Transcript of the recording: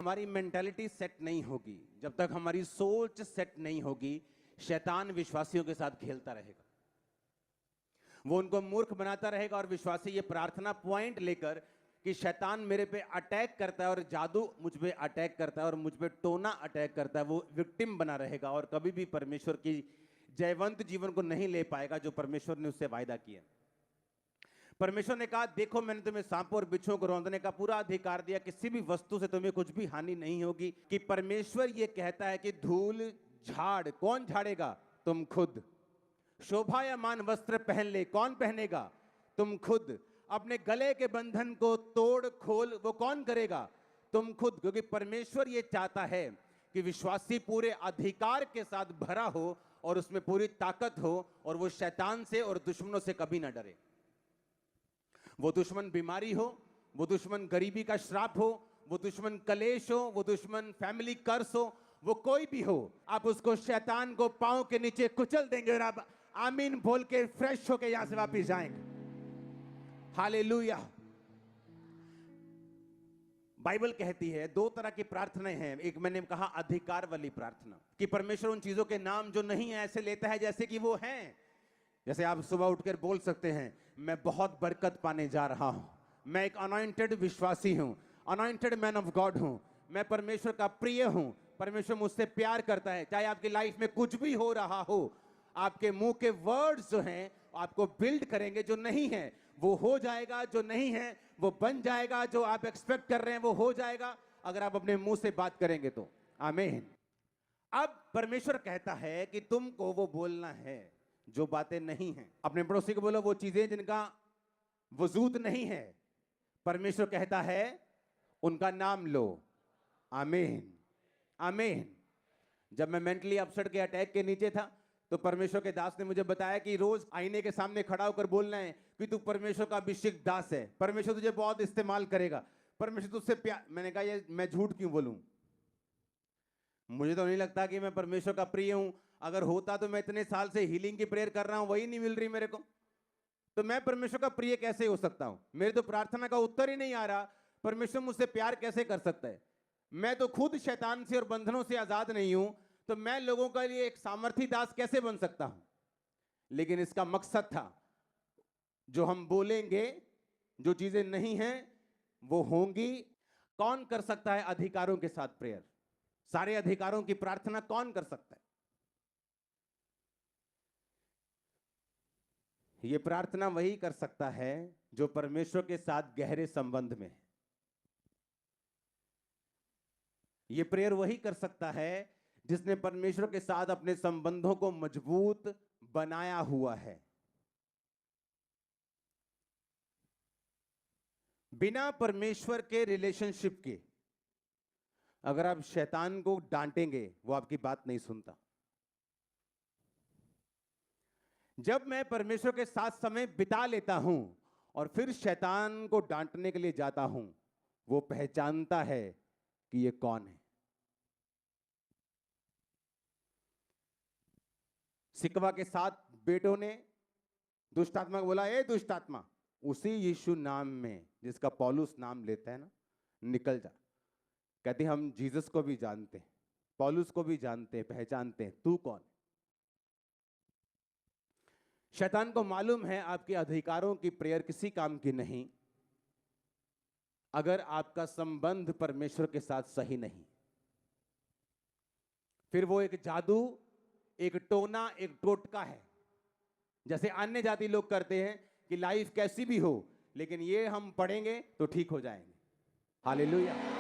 हमारी mentality set नहीं होगी, जब तक हमारी सोच सेट नहीं होगी, शैतान विश्वासियों के साथ खेलता रहेगा। वो उनको मूर्ख बनाता रहेगा और विश्वासी ये प्रार्थना पॉइंट लेकर कि शैतान मेरे पे अटैक करता है और जादू मुझ पे अटैक करता है और मुझ पे टोना अटैक करता है, वो विक्टिम बना रहेगा और कभी भी परमेश्वर की जयवंत जीवन को नहीं ले पाएगा जो परमेश्वर ने उससे वायदा किया। परमेश्वर ने कहा, देखो मैंने तुम्हें सांपों और बिच्छुओं को रौंदने का पूरा अधिकार दिया, किसी भी वस्तु से तुम्हें कुछ भी हानि नहीं होगी। कि परमेश्वर ये कहता है कि धूल झाड़ कौन झाड़ेगा? तुम खुद। शोभायमान वस्त्र पहन ले, कौन पहनेगा? तुम खुद। अपने गले के बंधन को तोड़ खोल, वो कौन करेगा? तुम खुद। क्योंकि परमेश्वर ये चाहता है कि विश्वासी पूरे अधिकार के साथ भरा हो और उसमें पूरी ताकत हो और वो शैतान से और दुश्मनों से कभी ना डरे। वो दुश्मन बीमारी हो, वो दुश्मन गरीबी का श्राप हो, वो दुश्मन कलेश हो, वो दुश्मन फैमिली कर्स हो, वो कोई भी हो, आप उसको शैतान को पांव के नीचे कुचल देंगे और आप आमीन बोल के फ्रेश होके यहां से वापस जाएंगे। हालेलुया। बाइबल कहती है दो तरह की प्रार्थनाएं हैं। एक मैंने कहा अधिकार वाली प्रार्थना, कि परमेश्वर उन चीजों के नाम जो नहीं है ऐसे लेता है जैसे कि वो हैं। जैसे आप सुबह उठकर बोल सकते हैं, मैं बहुत बरकत पाने जा रहा हूं, मैं एक अनॉइंटेड विश्वासी हूं, अनॉइंटेड मैन ऑफ गॉड हूं, मैं परमेश्वर का प्रिय हूं, परमेश्वर मुझसे प्यार करता है। चाहे आपकी लाइफ में कुछ भी हो रहा हो, आपके मुंह के वर्ड्स जो हैं आपको बिल्ड करेंगे। जो नहीं है वो हो जाएगा, जो नहीं है वो बन जाएगा, जो आप एक्सपेक्ट कर रहे हैं वो हो जाएगा, अगर आप अपने मुंह से बात करेंगे तो। आमीन। अब परमेश्वर कहता है कि तुमको वो बोलना है जो बातें नहीं हैं। अपने पड़ोसी को बोलो वो चीजें जिनका वजूद नहीं है, परमेश्वर कहता है उनका नाम लो। आमीन, आमीन। जब मैं मेंटली अपसेट के अटैक के नीचे था तो परमेश्वर के दास ने मुझे बताया कि रोज आईने के सामने खड़ा होकर बोलना है कि तू परमेश्वर का अभिषेक दास है, परमेश्वर तुझे बहुत इस्तेमाल करेगा, परमेश्वर तुझसे प्यार। मैंने कहा ये मैं झूठ क्यों बोलूं, मुझे तो नहीं लगता कि मैं परमेश्वर का प्रिय हूं। अगर होता तो मैं इतने साल से हीलिंग की प्रेयर कर रहा हूं, वही नहीं मिल रही मेरे को, तो मैं परमेश्वर का प्रिय कैसे हो सकता हूं? मेरे तो प्रार्थना का उत्तर ही नहीं आ रहा, परमेश्वर मुझसे प्यार कैसे कर सकता है? मैं तो खुद शैतान से और बंधनों से आजाद नहीं हूं, तो मैं लोगों के लिए एक सामर्थी दास कैसे बन सकता हूं? लेकिन इसका मकसद था, जो हम बोलेंगे, जो चीजें नहीं हैं वो होंगी। कौन कर सकता है अधिकारों के साथ प्रेयर? सारे अधिकारों की प्रार्थना कौन कर सकता है? यह प्रार्थना वही कर सकता है जो परमेश्वर के साथ गहरे संबंध में है। यह प्रेयर वही कर सकता है जिसने परमेश्वर के साथ अपने संबंधों को मजबूत बनाया हुआ है। बिना परमेश्वर के रिलेशनशिप के अगर आप शैतान को डांटेंगे वो आपकी बात नहीं सुनता। जब मैं परमेश्वर के साथ समय बिता लेता हूं और फिर शैतान को डांटने के लिए जाता हूं, वो पहचानता है कि ये कौन है। सिकवा के 7 बेटों ने दुष्ट आत्मा को बोला, ए दुष्ट आत्मा, उसी यीशु नाम में जिसका पौलुस नाम लेता है ना, निकल जा। कहते हम जीसस को भी जानते हैं, पौलुस को भी जानते हैं, पहचानते हैं, तू कौन है? शैतान को मालूम है आपके अधिकारों की प्रेयर किसी काम की नहीं अगर आपका संबंध परमेश्वर के साथ सही नहीं। फिर वो एक जादू, एक टोना, एक टोटका है, जैसे अन्य जाति लोग करते हैं कि लाइफ कैसी भी हो लेकिन ये हम पढ़ेंगे तो ठीक हो जाएंगे। हालेलुया।